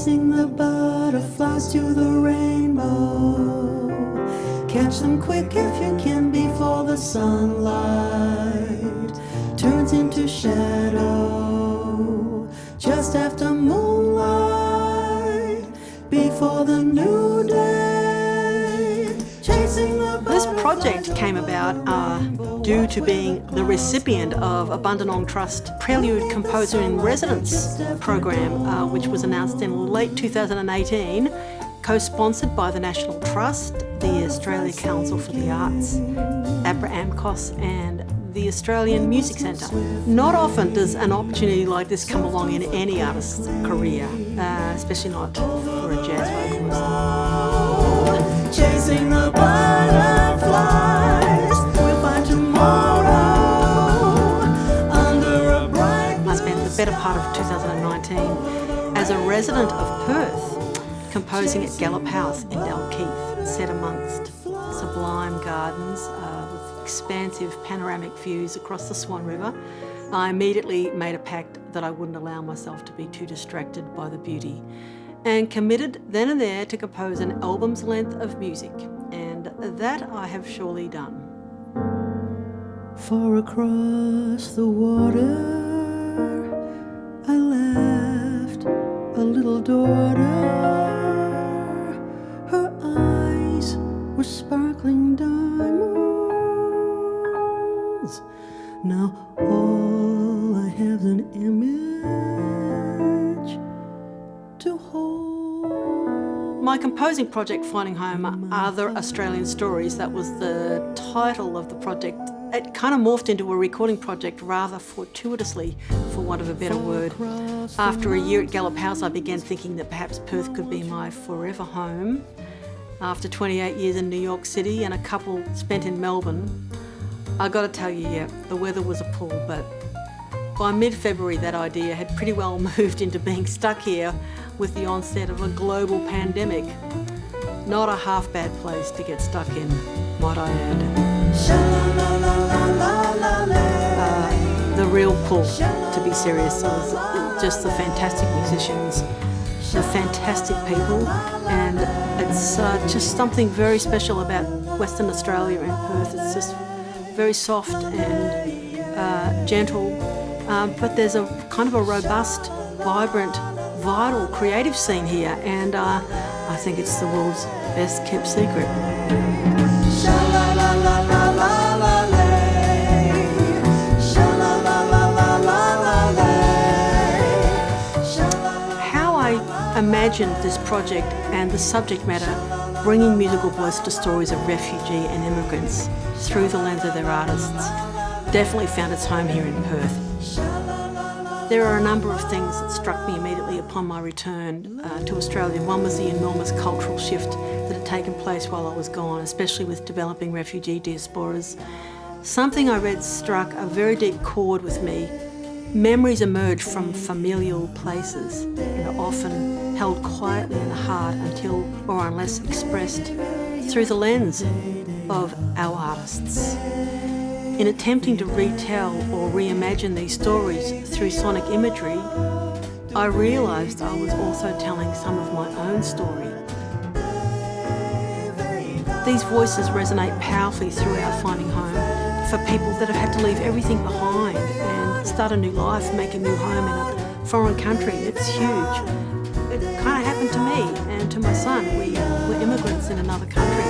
chasing the butterflies to the rainbow. Catch them quick if you can before the sunlight turns into shadow. Just after moonlight, before the new day, chasing the butterflies. This project came about due to being the recipient of a Bundanon Trust Prelude Composer in Residence program, which was announced in late 2018, co-sponsored by the National Trust, the Australia Council for the Arts, ABRA AMCOS and the Australian Music Centre. Not often does an opportunity like this come along in any artist's career, especially not for a jazz vocalist. Chasing the butterflies, we'll find tomorrow under a bright blue. I spent the better part of 2019 as a resident of Perth, composing at Gallop House in Dalkeith, set amongst sublime gardens with expansive panoramic views across the Swan River. I immediately made a pact that I wouldn't allow myself to be too distracted by the beauty, and committed then and there to compose an album's length of music, and that I have surely done. For across the water I left a little daughter. Her eyes were sparkling diamonds. Now all I have is an image to hold. My composing project, Finding Home, Other Australian Stories, that was the title of the project. It kind of morphed into a recording project rather fortuitously, for want of a better word. After a year at Gallop House, I began thinking that perhaps Perth could be my forever home. After 28 years in New York City and a couple spent in Melbourne, I got to tell you, yeah, the weather was a pull, but by mid-February that idea had pretty well moved into being stuck here with the onset of a global pandemic. Not a half bad place to get stuck in, might I add. The real pull, to be serious, was just the fantastic musicians, the fantastic people, and it's just something very special about Western Australia and Perth. It's just very soft and gentle, but there's a kind of a robust, vibrant, vital, creative scene here, and I think it's the world's best kept secret. How I imagined this project and the subject matter, bringing musical voice to stories of refugee and immigrants through the lens of their artists, definitely found its home here in Perth. There are a number of things that struck me immediately upon my return to Australia. One was the enormous cultural shift that had taken place while I was gone, especially with developing refugee diasporas. Something I read struck a very deep chord with me. Memories emerge from familial places and are often held quietly in the heart until or unless expressed through the lens of our artists. In attempting to retell or reimagine these stories through sonic imagery, I realised I was also telling some of my own story. These voices resonate powerfully throughout Finding Home for people that have had to leave everything behind and start a new life, make a new home in a foreign country. It's huge. It kind of happened to me and to my son. We were immigrants in another country.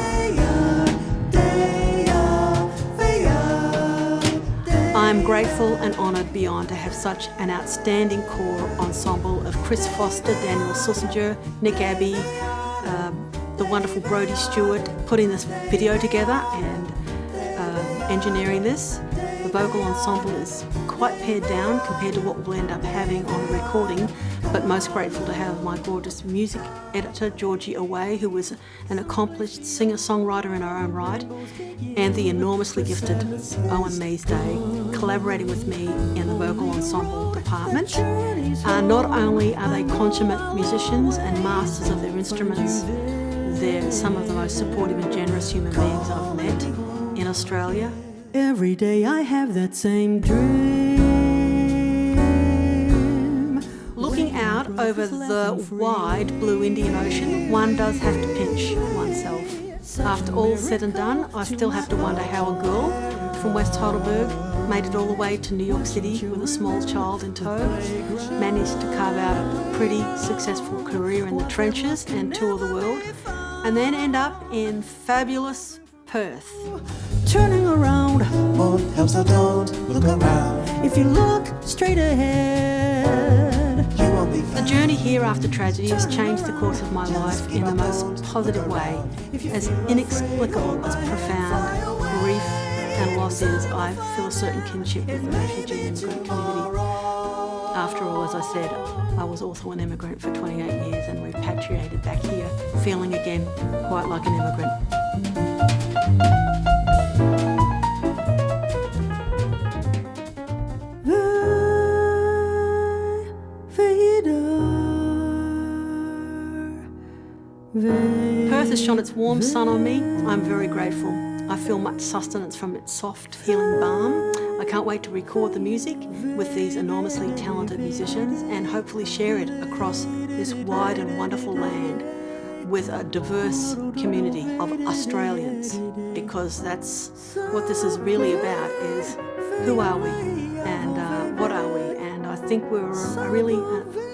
I'm grateful and honoured beyond to have such an outstanding core ensemble of Chris Foster, Daniel Susnjar, Nick Abbey, the wonderful Brodie Stewart putting this video together and engineering this. The vocal ensemble is quite pared down compared to what we'll end up having on the recording, but most grateful to have my gorgeous music editor, Georgina, who was an accomplished singer-songwriter in her own right, and the enormously gifted Owen Measday, collaborating with me in the vocal ensemble department. Not only are they consummate musicians and masters of their instruments, they're some of the most supportive and generous human beings I've met in Australia. Every day I have that same dream. Looking out out over the wide blue Indian Ocean, one does have to pinch oneself. After all said and done, I still have to wonder how a girl from West Heidelberg made it all the way to New York City with a small child in tow, managed to carve out a pretty successful career in the trenches and tour the world, and then end up in fabulous Perth. Turning around won't help, so don't look around. If you look straight ahead, you won't be found. The journey here after tragedy has changed the course of my life in the most positive way. As inexplicable as profound grief and loss is, I feel a certain kinship with the refugee immigrant community. After all, as I said, I was also an immigrant for 28 years and repatriated back here, feeling again quite like an immigrant. Perth has shone its warm sun on me. I'm very grateful. I feel much sustenance from its soft, healing balm. I can't wait to record the music with these enormously talented musicians and hopefully share it across this wide and wonderful land with a diverse community of Australians, because that's what this is really about, is who are we and what are we? And I think we're really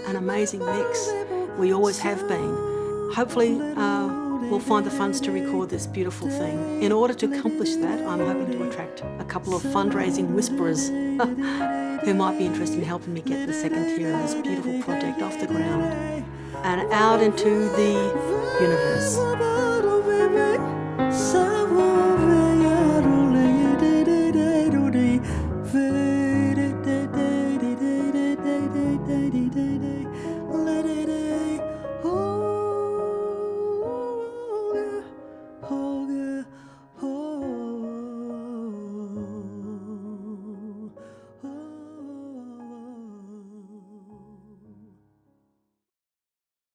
an amazing mix. We always have been. Hopefully we'll find the funds to record this beautiful thing. In order to accomplish that, I'm hoping to attract a couple of fundraising whisperers who might be interested in helping me get the second tier of this beautiful project off the ground and out into the universe.